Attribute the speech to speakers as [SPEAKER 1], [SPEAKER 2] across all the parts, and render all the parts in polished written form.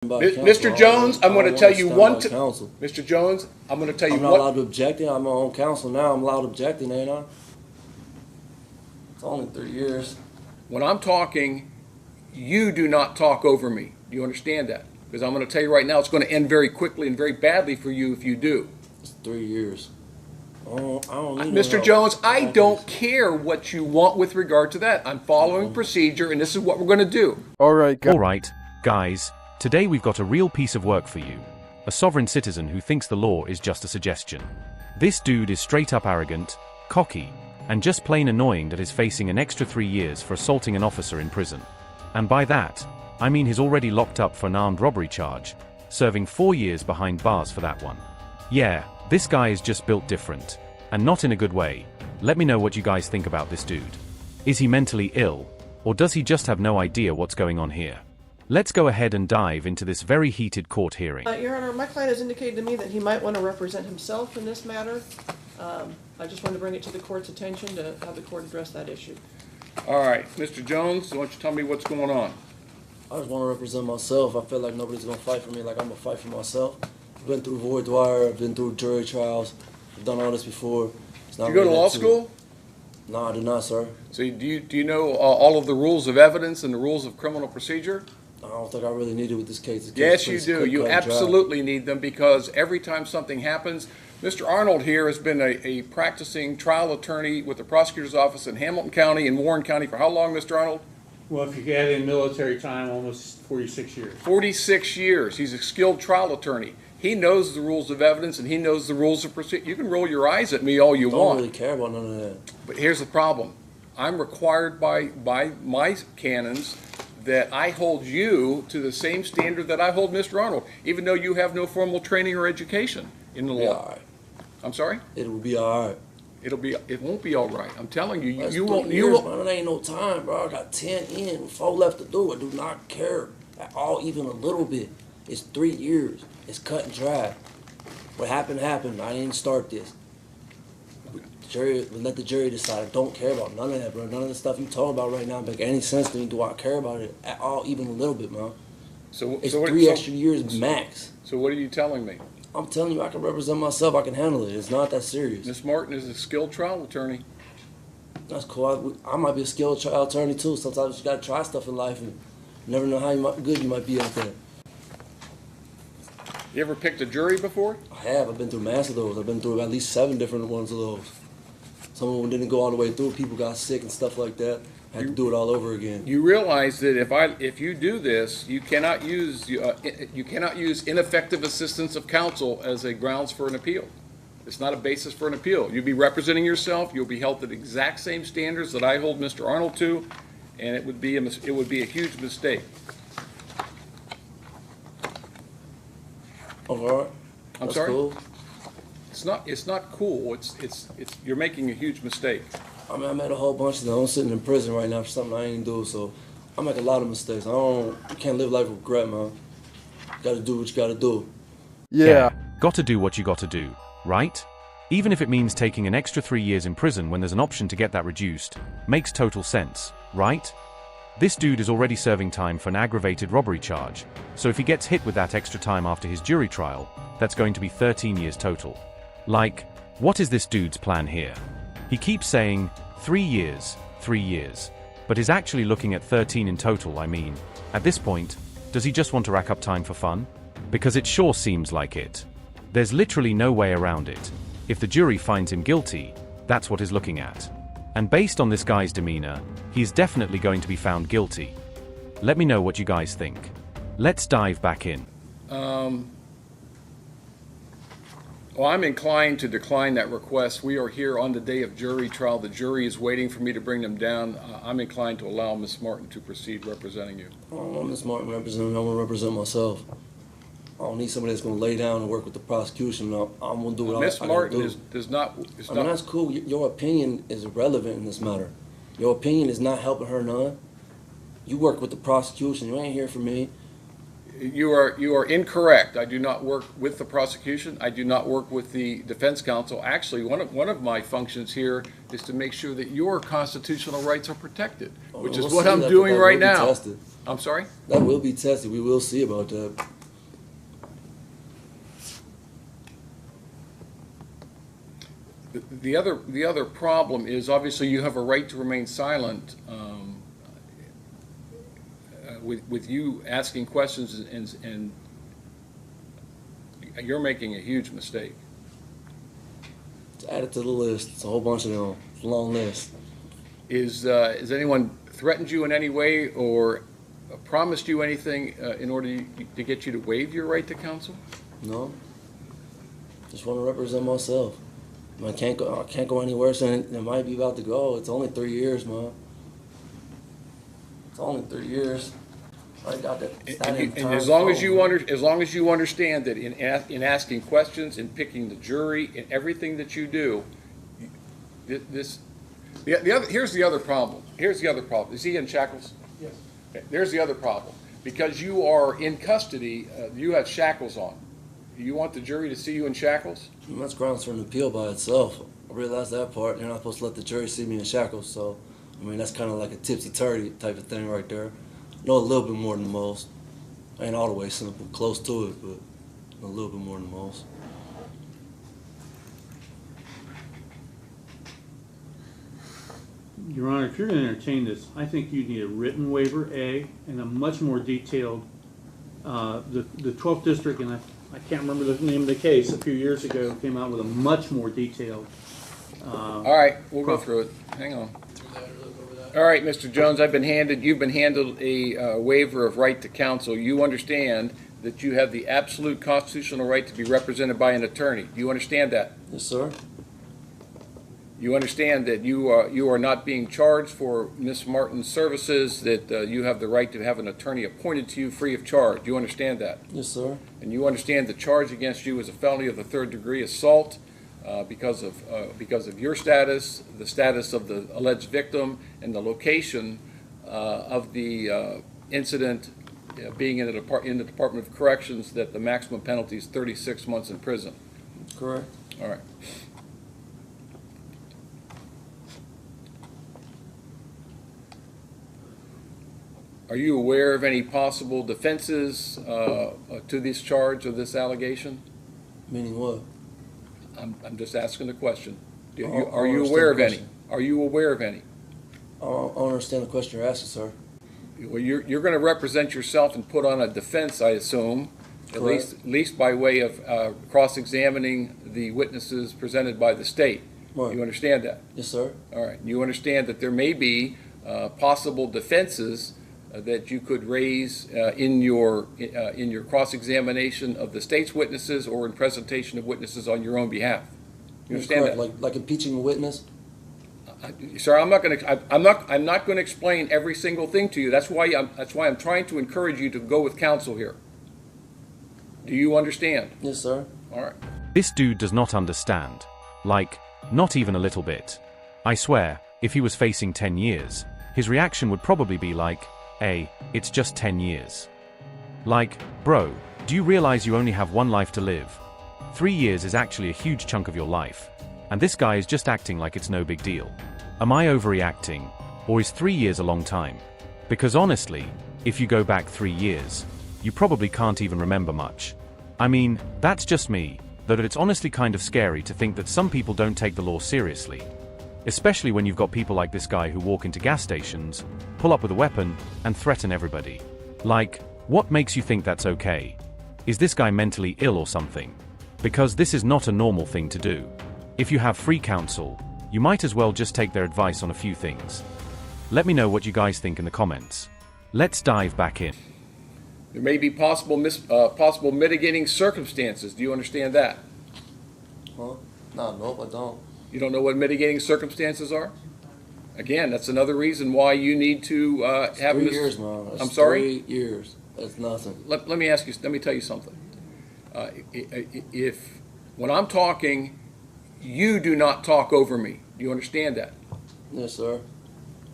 [SPEAKER 1] Mr. Jones, I'm going to tell you one thing. Mr. Jones, I'm going to tell you
[SPEAKER 2] I'm not allowed to object. I'm my own counsel now. I'm allowed to object, ain't I? It's only 3 years.
[SPEAKER 1] When I'm talking, you do not talk over me. Do you understand that? Because I'm going to tell you right now, it's going to end very quickly and very badly for you if you do.
[SPEAKER 2] It's 3 years. I don't need
[SPEAKER 1] Mr. Jones, I don't care what you want with regard to that. I'm following procedure, and this is what we're going to do.
[SPEAKER 3] All right,
[SPEAKER 4] guys. Today we've got a real piece of work for you. A sovereign citizen who thinks the law is just a suggestion. This dude is straight up arrogant, cocky, and just plain annoying that is facing an extra 3 years for assaulting an officer in prison. And by that, I mean he's already locked up for an armed robbery charge, serving 4 years behind bars for that one. Yeah, this guy is just built different, and not in a good way. Let me know what you guys think about this dude. Is he mentally ill, or does he just have no idea what's going on here? Let's go ahead and dive into this very heated court hearing.
[SPEAKER 5] Your Honor, my client has indicated to me that he might want to represent himself in this matter. I just wanted to bring it to the court's attention to have the court address that issue.
[SPEAKER 1] All right, Mr. Jones, why don't you tell me what's going on?
[SPEAKER 2] I just want to represent myself. I feel like nobody's going to fight for me like I'm going to fight for myself. I've been through voir dire, I've been through jury trials. I've done all this before.
[SPEAKER 1] Did you go to law school?
[SPEAKER 2] No, I did not, sir.
[SPEAKER 1] So do you know all of the rules of evidence and the rules of criminal procedure?
[SPEAKER 2] I don't think I really need it with this case.
[SPEAKER 1] Yes, you do. You absolutely need them, because every time something happens, Mr. Arnold here has been a practicing trial attorney with the prosecutor's office in Hamilton County and Warren County for how long, Mr. Arnold?
[SPEAKER 6] Well, if you add in military time, almost 46 years.
[SPEAKER 1] 46 years. He's a skilled trial attorney. He knows the rules of evidence and he knows the rules of procedure. You can roll your eyes at me all you want.
[SPEAKER 2] I don't really care about none of that.
[SPEAKER 1] But here's the problem. I'm required by my canons that I hold you to the same standard that I hold Mr. Arnold, even though you have no formal training or education in the law.
[SPEAKER 2] All right.
[SPEAKER 1] I'm sorry?
[SPEAKER 2] It will be all right.
[SPEAKER 1] It won't be all right. I'm telling you,
[SPEAKER 2] That's
[SPEAKER 1] you
[SPEAKER 2] 3
[SPEAKER 1] won't.
[SPEAKER 2] years, man. It ain't no time, bro. I got 10 in, 4 left to do. I do not care at all, even a little bit. It's 3 years. It's cut and dry. What happened, happened. I didn't start this. Let the jury decide. I don't care about none of that, bro. None of the stuff you talking about right now make any sense to me. Do I care about it at all, even a little bit, man? It's 3 extra years max.
[SPEAKER 1] So what are you telling me?
[SPEAKER 2] I'm telling you, I can represent myself. I can handle it. It's not that serious.
[SPEAKER 1] Ms. Martin is a skilled trial attorney.
[SPEAKER 2] That's cool. I might be a skilled trial attorney too. Sometimes you gotta try stuff in life and never know how good you might be at that.
[SPEAKER 1] You ever picked a jury before?
[SPEAKER 2] I have. I've been through mass of those. I've been through at least 7 different ones of those. Some of them didn't go all the way through. People got sick and stuff like that. I had to do it all over again.
[SPEAKER 1] You realize that if you do this, you cannot use ineffective assistance of counsel as a grounds for an appeal. It's not a basis for an appeal. You'll be representing yourself. You'll be held to the exact same standards that I hold Mr. Arnold to, and it would be a huge mistake.
[SPEAKER 2] All right.
[SPEAKER 1] I'm sorry.
[SPEAKER 2] Cool.
[SPEAKER 1] It's not cool. You're making a huge mistake.
[SPEAKER 2] I mean, I made a whole bunch of them. I'm sitting in prison right now for something I ain't do, so I make a lot of mistakes. You can't live life with regret, man. You gotta do what you gotta do.
[SPEAKER 3] Yeah.
[SPEAKER 4] Gotta do what you gotta do, right? Even if it means taking an extra 3 years in prison when there's an option to get that reduced, makes total sense, right? This dude is already serving time for an aggravated robbery charge, so if he gets hit with that extra time after his jury trial, that's going to be 13 years total. Like, what is this dude's plan here? He keeps saying, 3 years, but is actually looking at 13 in total. I mean, at this point, does he just want to rack up time for fun? Because it sure seems like it. There's literally no way around it. If the jury finds him guilty, that's what he's looking at. And based on this guy's demeanor, he's definitely going to be found guilty. Let me know what you guys think. Let's dive back in.
[SPEAKER 1] Well, I'm inclined to decline that request. We are here on the day of jury trial. The jury is waiting for me to bring them down. I'm inclined to allow Ms. Martin to proceed representing you.
[SPEAKER 2] I don't want Ms. Martin representing me. I want to represent myself. I don't need somebody that's going to lay down and work with the prosecution. I'm going to do what I got to do.
[SPEAKER 1] Ms. Martin does not...
[SPEAKER 2] I mean, that's cool. Your opinion is irrelevant in this matter. Your opinion is not helping her none. You work with the prosecution. You ain't here for me.
[SPEAKER 1] You are incorrect. I do not work with the prosecution. I do not work with the defense counsel. Actually, one of my functions here is to make sure that your constitutional rights are protected, which is what I'm doing right now. I'm sorry?
[SPEAKER 2] That will be tested. We will see about that.
[SPEAKER 1] The other problem is, obviously, you have a right to remain silent with you asking questions, and you're making a huge mistake.
[SPEAKER 2] It's added to the list. It's a whole bunch of them. It's a long list.
[SPEAKER 1] Has anyone threatened you in any way or promised you anything in order to get you to waive your right to counsel?
[SPEAKER 2] No. Just want to represent myself. I can't go any worse than it might be about to go. It's only 3 years, man. It's only 3 years. I got that.
[SPEAKER 1] And as long as you understand that in asking questions, in picking the jury, in everything that you do, here's the other problem. Here's the other problem. Is he in shackles?
[SPEAKER 6] Yes.
[SPEAKER 1] Okay, there's the other problem. Because you are in custody, you have shackles on. You want the jury to see you in shackles?
[SPEAKER 2] That's grounds for an appeal by itself. I realize that part. They're not supposed to let the jury see me in shackles, so I mean that's kind of like a tipsy-turvy type of thing right there. I know a little bit more than most. I ain't all the way simple, close to it, but a little bit more than most.
[SPEAKER 6] Your Honor, if you're going to entertain this, I think you need a written waiver, A, and a much more detailed, the 12th District, and I can't remember the name of the case, a few years ago, came out with a much more detailed.
[SPEAKER 1] All right, we'll go through it. Hang on. All right, Mr. Jones, you've been handed a waiver of right to counsel. You understand that you have the absolute constitutional right to be represented by an attorney. Do you understand that?
[SPEAKER 2] Yes, sir.
[SPEAKER 1] You understand that you are not being charged for Ms. Martin's services, that you have the right to have an attorney appointed to you free of charge. Do you understand that?
[SPEAKER 2] Yes, sir.
[SPEAKER 1] And you understand the charge against you is a felony of the 3rd degree assault because of your status, the status of the alleged victim, and the location of the incident being in the Department of Corrections, that the maximum penalty is 36 months in prison.
[SPEAKER 2] Correct.
[SPEAKER 1] All right. Are you aware of any possible defenses to this charge or this allegation?
[SPEAKER 2] Meaning what?
[SPEAKER 1] I'm just asking the question.
[SPEAKER 2] I
[SPEAKER 1] Are you aware of any? Are you aware of any?
[SPEAKER 2] I don't understand the question you're asking, sir.
[SPEAKER 1] Well, you're going to represent yourself and put on a defense, I assume, at least by way of cross-examining the witnesses presented by the state.
[SPEAKER 2] Right.
[SPEAKER 1] You understand that?
[SPEAKER 2] Yes, sir.
[SPEAKER 1] All right. You understand that there may be possible defenses that you could raise in your cross-examination of the state's witnesses or in presentation of witnesses on your own behalf. You understand
[SPEAKER 2] Correct.
[SPEAKER 1] that?
[SPEAKER 2] Like impeaching a witness?
[SPEAKER 1] Sir, I'm not going to explain every single thing to you. That's why I'm trying to encourage you to go with counsel here. Do you understand?
[SPEAKER 2] Yes, sir.
[SPEAKER 1] All right.
[SPEAKER 4] This dude does not understand. Like, not even a little bit. I swear, if he was facing 10 years, his reaction would probably be like, "Hey, it's just 10 years. Like, bro, do you realize you only have one life to live? 3 years is actually a huge chunk of your life. And this guy is just acting like it's no big deal. Am I overreacting? Or is 3 years a long time? Because honestly, if you go back 3 years, you probably can't even remember much. I mean, that's just me, though it's honestly kind of scary to think that some people don't take the law seriously. Especially when you've got people like this guy who walk into gas stations, pull up with a weapon, and threaten everybody. Like, what makes you think that's okay? Is this guy mentally ill or something? Because this is not a normal thing to do. If you have free counsel, you might as well just take their advice on a few things. Let me know what you guys think in the comments. Let's dive back in.
[SPEAKER 1] There may be possible mitigating circumstances. Do you understand that?
[SPEAKER 2] Huh? No, nope, I don't.
[SPEAKER 1] You don't know what mitigating circumstances are? Again, that's another reason why you need to have
[SPEAKER 2] 3 years, man. That's
[SPEAKER 1] I'm sorry?
[SPEAKER 2] 3 years. That's nothing.
[SPEAKER 1] Let me tell you something. If when I'm talking, you do not talk over me. Do you understand that?
[SPEAKER 2] Yes, sir.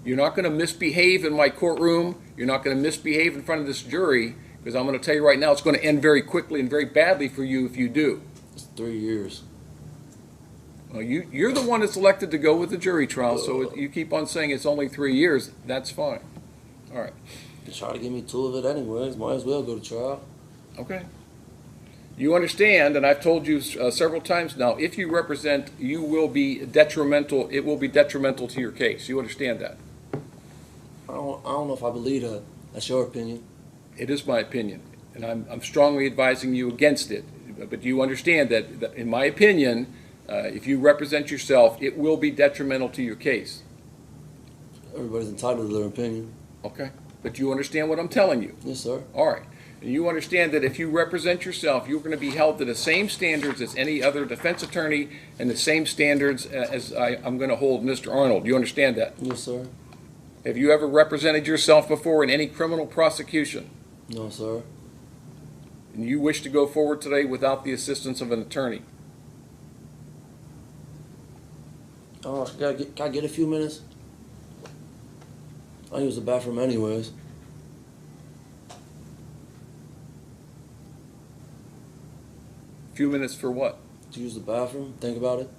[SPEAKER 1] You're not going to misbehave in my courtroom. You're not going to misbehave in front of this jury, because I'm going to tell you right now, it's going to end very quickly and very badly for you if you do.
[SPEAKER 2] It's 3 years.
[SPEAKER 1] Well, you're the one that's elected to go with the jury trial, so you keep on saying it's only 3 years. That's fine. All right.
[SPEAKER 2] You try to give me 2 of it anyways. Might as well go to trial.
[SPEAKER 1] Okay. You understand, and I've told you several times now, if you represent, you will be detrimental, it will be detrimental to your case. You understand that?
[SPEAKER 2] I don't know if I believe that. That's your opinion.
[SPEAKER 1] It is my opinion, and I'm strongly advising you against it. But you understand that in my opinion, if you represent yourself, it will be detrimental to your case.
[SPEAKER 2] Everybody's entitled to their opinion.
[SPEAKER 1] Okay? But you understand what I'm telling you?
[SPEAKER 2] Yes, sir.
[SPEAKER 1] All right. And you understand that if you represent yourself, you're going to be held to the same standards as any other defense attorney and the same standards as I'm going to hold Mr. Arnold. You understand that?
[SPEAKER 2] Yes, sir.
[SPEAKER 1] Have you ever represented yourself before in any criminal prosecution?
[SPEAKER 2] No, sir.
[SPEAKER 1] And you wish to go forward today without the assistance of an attorney?
[SPEAKER 2] Can I get a few minutes? I use the bathroom anyways.
[SPEAKER 1] A few minutes for what?
[SPEAKER 2] To use the bathroom, think about it,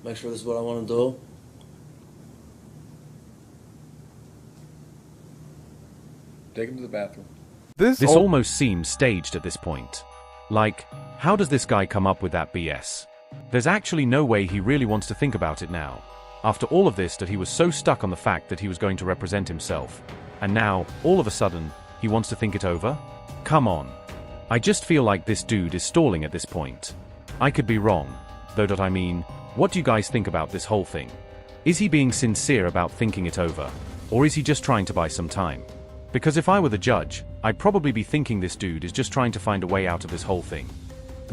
[SPEAKER 2] make sure this is what I want to do.
[SPEAKER 1] Take him to the bathroom.
[SPEAKER 4] This almost seems staged at this point. Like, how does this guy come up with that BS? There's actually no way he really wants to think about it now. After all of this, that he was so stuck on the fact that he was going to represent himself. And now, all of a sudden, he wants to think it over? Come on. I just feel like this dude is stalling at this point. I could be wrong, though. I mean, what do you guys think about this whole thing? Is he being sincere about thinking it over? Or is he just trying to buy some time? Because if I were the judge, I'd probably be thinking this dude is just trying to find a way out of this whole thing.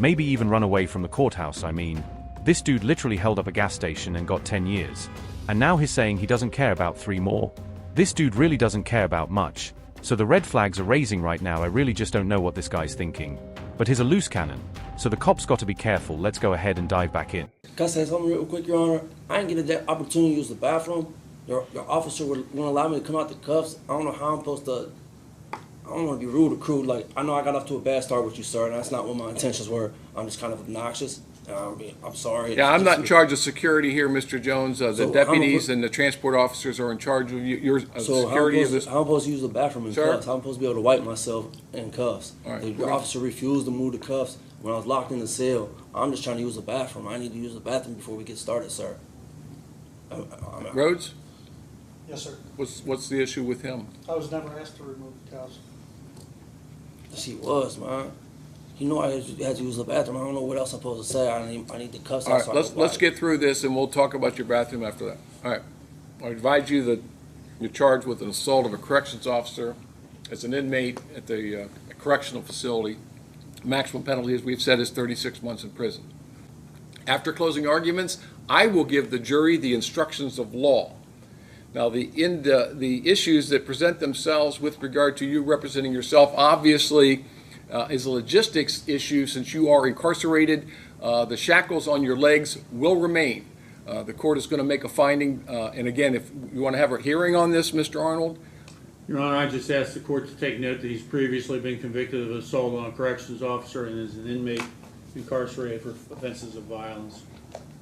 [SPEAKER 4] Maybe even run away from the courthouse. I mean, this dude literally held up a gas station and got 10 years. And now he's saying he doesn't care about 3 more? This dude really doesn't care about much. So the red flags are raising right now. I really just don't know what this guy's thinking. But he's a loose cannon, so the cops got to be careful. Let's go ahead and dive back in.
[SPEAKER 2] Can I say something real quick, Your Honor? I didn't get that opportunity to use the bathroom. Your officer wouldn't allow me to come out the cuffs. I don't know how I'm supposed to. I don't want to be rude or crude. Like, I know I got off to a bad start with you, sir, and that's not what my intentions were. I'm just kind of obnoxious. I'm sorry.
[SPEAKER 1] Yeah, I'm not in charge of security here, Mr. Jones. The
[SPEAKER 2] So
[SPEAKER 1] deputies and the transport officers are in charge of your
[SPEAKER 2] So
[SPEAKER 1] security of this.
[SPEAKER 2] how I'm supposed to use the bathroom in
[SPEAKER 1] Sir?
[SPEAKER 2] cuffs? How I'm supposed to be able to wipe myself in cuffs?
[SPEAKER 1] All right.
[SPEAKER 2] Your officer refused to move the cuffs when I was locked in the cell. I'm just trying to use the bathroom. I need to use the bathroom before we get started, sir.
[SPEAKER 1] Rhodes,
[SPEAKER 3] Yes, sir.
[SPEAKER 1] what's the issue with him?
[SPEAKER 3] I was never asked to remove the cuffs.
[SPEAKER 2] She was, man. You know I had to use the bathroom. I don't know what else I'm supposed to say. I need the cuffs.
[SPEAKER 1] All right, let's get through this and we'll talk about your bathroom after that. All right. I advise you that you're charged with an assault of a corrections officer as an inmate at the correctional facility. Maximum penalty, as we've said, is 36 months in prison. After closing arguments, I will give the jury the instructions of law. Now, the issues that present themselves with regard to you representing yourself, obviously, is a logistics issue. Since you are incarcerated, the shackles on your legs will remain. The court is going to make a finding, and again, if you want to have a hearing on this, Mr. Arnold.
[SPEAKER 6] Your Honor, I just asked the court to take note that he's previously been convicted of assault on a corrections officer and is an inmate incarcerated for offenses of violence.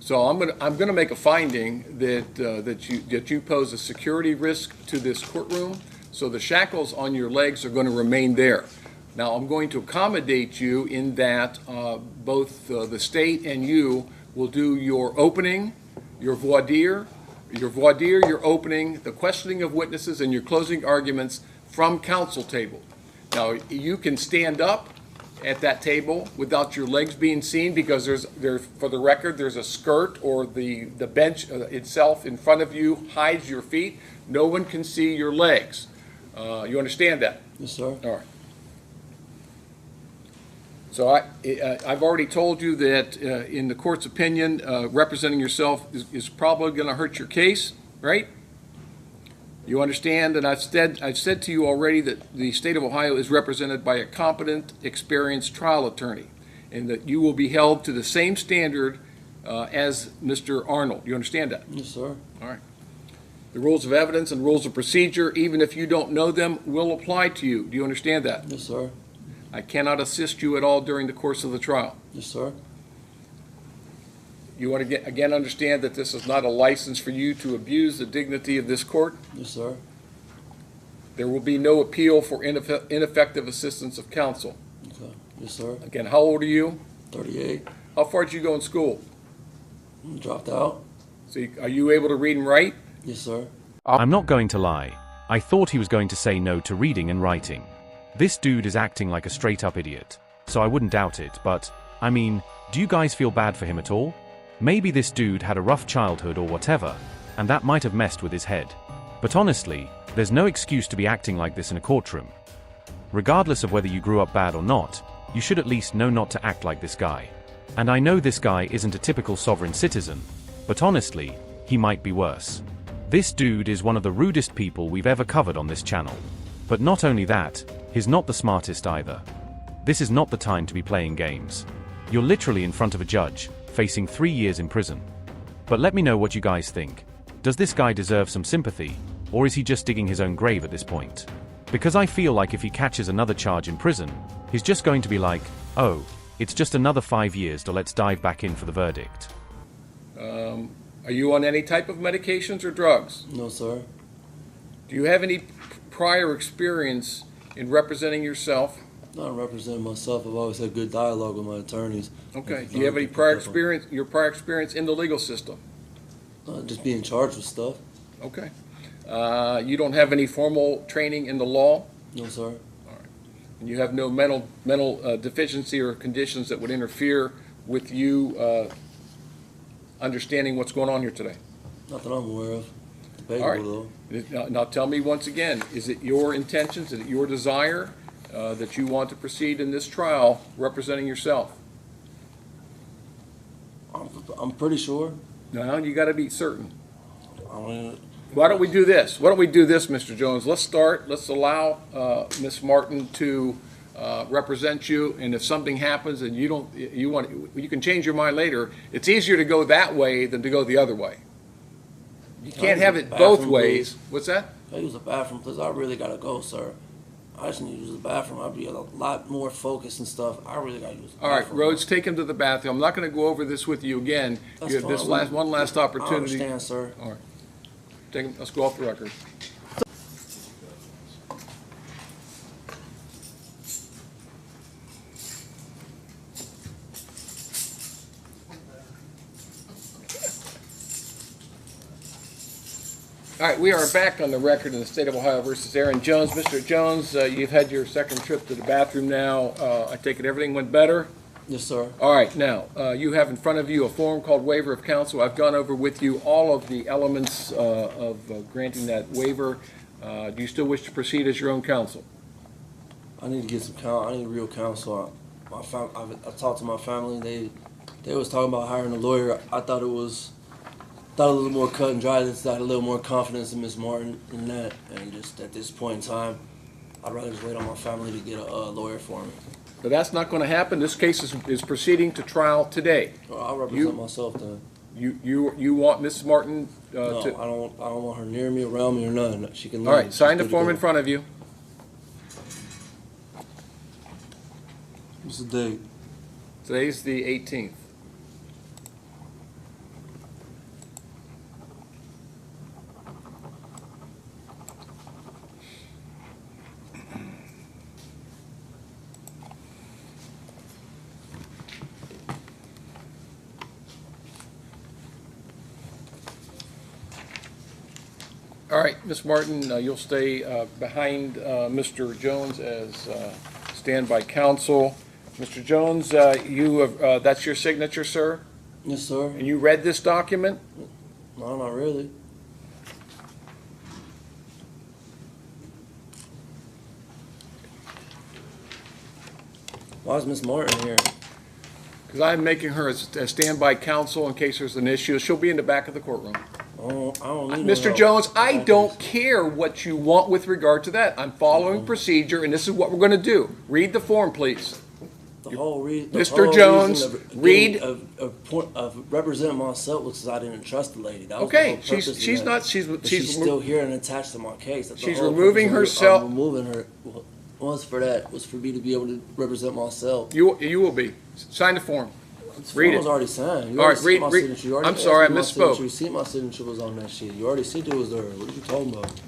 [SPEAKER 1] So I'm going to make a finding that you pose a security risk to this courtroom. So the shackles on your legs are going to remain there. Now I'm going to accommodate you in that both the state and you will do your opening, your voir dire, your opening, the questioning of witnesses, and your closing arguments from counsel table. Now you can stand up at that table without your legs being seen, because for the record, there's a skirt, or the bench itself in front of you hides your feet. No one can see your legs. You understand that?
[SPEAKER 2] Yes, sir.
[SPEAKER 1] All right. So I've already told you that in the court's opinion, representing yourself is probably going to hurt your case, right? You understand, and I've said to you already that the state of Ohio is represented by a competent, experienced trial attorney, and that you will be held to the same standard as Mr. Arnold. You understand that?
[SPEAKER 2] Yes, sir.
[SPEAKER 1] All right. The rules of evidence and rules of procedure, even if you don't know them, will apply to you. Do you understand that?
[SPEAKER 2] Yes, sir.
[SPEAKER 1] I cannot assist you at all during the course of the trial.
[SPEAKER 2] Yes, sir.
[SPEAKER 1] You want to again understand that this is not a license for you to abuse the dignity of this court.
[SPEAKER 2] Yes, sir.
[SPEAKER 1] There will be no appeal for ineffective assistance of counsel.
[SPEAKER 2] Okay. Yes, sir.
[SPEAKER 1] Again, how old are you?
[SPEAKER 2] 38.
[SPEAKER 1] How far did you go in school?
[SPEAKER 2] Dropped out.
[SPEAKER 1] So are you able to read and write?
[SPEAKER 2] Yes, sir.
[SPEAKER 4] I'm not going to lie. I thought he was going to say no to reading and writing. This dude is acting like a straight-up idiot. So I wouldn't doubt it, but, I mean, do you guys feel bad for him at all? Maybe this dude had a rough childhood or whatever, and that might have messed with his head. But honestly, there's no excuse to be acting like this in a courtroom. Regardless of whether you grew up bad or not, you should at least know not to act like this guy. And I know this guy isn't a typical sovereign citizen, but honestly, he might be worse. This dude is one of the rudest people we've ever covered on this channel. But not only that, he's not the smartest either. This is not the time to be playing games. You're literally in front of a judge, facing 3 years in prison. But let me know what you guys think. Does this guy deserve some sympathy, or is he just digging his own grave at this point? Because I feel like if he catches another charge in prison, he's just going to be like, oh, it's just another 5 years, so let's dive back in for the verdict.
[SPEAKER 1] Are you on any type of medications or drugs?
[SPEAKER 2] No, sir.
[SPEAKER 1] Do you have any prior experience in representing yourself?
[SPEAKER 2] Not representing myself. I've always had good dialogue with my attorneys.
[SPEAKER 1] Okay. Do you have any prior experience, your prior experience in the legal system?
[SPEAKER 2] Just being charged with stuff.
[SPEAKER 1] Okay. You don't have any formal training in the law?
[SPEAKER 2] No, sir.
[SPEAKER 1] And you have no mental deficiency or conditions that would interfere with you understanding what's going on here today?
[SPEAKER 2] Not that I'm aware of.
[SPEAKER 1] All right.
[SPEAKER 2] Though.
[SPEAKER 1] Now tell me once again, is it your intentions, is it your desire that you want to proceed in this trial representing yourself?
[SPEAKER 2] I'm pretty sure.
[SPEAKER 1] No, you got to be certain.
[SPEAKER 2] I mean,
[SPEAKER 1] Why don't we do this? Why don't we do this, Mr. Jones? Let's start. Let's allow Ms. Martin to represent you, and if something happens and you can change your mind later. It's easier to go that way than to go the other way. You can't have it both ways. What's that?
[SPEAKER 2] I use the bathroom because I really gotta go, sir. I just need to use the bathroom. I'd be a lot more focused and stuff. I really gotta use the bathroom.
[SPEAKER 1] All right, Rhodes, take him to the bathroom. I'm not going to go over this with you again.
[SPEAKER 2] That's
[SPEAKER 1] You have this
[SPEAKER 2] fine.
[SPEAKER 1] one last opportunity.
[SPEAKER 2] I understand, sir.
[SPEAKER 1] All right. Take him, let's go off the record. All right, we are back on the record in the state of Ohio versus Aaron Jones. Mr. Jones, you've had your second trip to the bathroom now. I take it everything went better?
[SPEAKER 2] Yes, sir.
[SPEAKER 1] All right, now, you have in front of you a form called waiver of counsel. I've gone over with you all of the elements of granting that waiver. Do you still wish to proceed as your own counsel?
[SPEAKER 2] I need to get some I need real counsel. I talked to my family. They was talking about hiring a lawyer. I thought it was a little more cut and dry. Just had a little more confidence in Miss Martin in that. And just at this point in time, I'd rather just wait on my family to get a lawyer for me.
[SPEAKER 1] But that's not going to happen. This case is proceeding to trial today.
[SPEAKER 2] Well, I'll represent myself then.
[SPEAKER 1] You want Miss Martin
[SPEAKER 2] No,
[SPEAKER 1] to...
[SPEAKER 2] I don't want her near me, around me, or nothing. She can.
[SPEAKER 1] All right, sign the form in front of you.
[SPEAKER 2] What's the date?
[SPEAKER 1] Today's the 18th. All right, Ms. Martin, you'll stay behind Mr. Jones as standby counsel. Mr. Jones, you have, that's your signature, sir?
[SPEAKER 2] Yes, sir.
[SPEAKER 1] And you read this document?
[SPEAKER 2] No, not really. Why is Miss Martin here?
[SPEAKER 1] Because I'm making her a standby counsel in case there's an issue. She'll be in the back of the courtroom.
[SPEAKER 2] I don't need no
[SPEAKER 1] Mr.
[SPEAKER 2] help.
[SPEAKER 1] Jones, I don't care what you want with regard to that. I'm following procedure, and this is what we're going to do. Read the form, please.
[SPEAKER 2] The whole
[SPEAKER 1] Mr. Jones, read.
[SPEAKER 2] Of representing myself was because I didn't trust the lady. That was
[SPEAKER 1] Okay,
[SPEAKER 2] the whole purpose of
[SPEAKER 1] she's
[SPEAKER 2] that.
[SPEAKER 1] not.
[SPEAKER 2] But
[SPEAKER 1] She's
[SPEAKER 2] she's still here and attached to my case. That's the
[SPEAKER 1] She's
[SPEAKER 2] whole
[SPEAKER 1] removing
[SPEAKER 2] purpose of
[SPEAKER 1] herself-
[SPEAKER 2] I'm removing her. Was for that. Was for me to be able to represent myself.
[SPEAKER 1] You will be. Sign the form. Read it.
[SPEAKER 2] was already signed. You
[SPEAKER 1] All
[SPEAKER 2] already
[SPEAKER 1] right,
[SPEAKER 2] seen my
[SPEAKER 1] read.
[SPEAKER 2] signature. You already
[SPEAKER 1] I'm
[SPEAKER 2] asked
[SPEAKER 1] sorry, I
[SPEAKER 2] me my
[SPEAKER 1] misspoke.
[SPEAKER 2] signature. You see my signature was on that sheet. You already seen it was there. What are you talking about?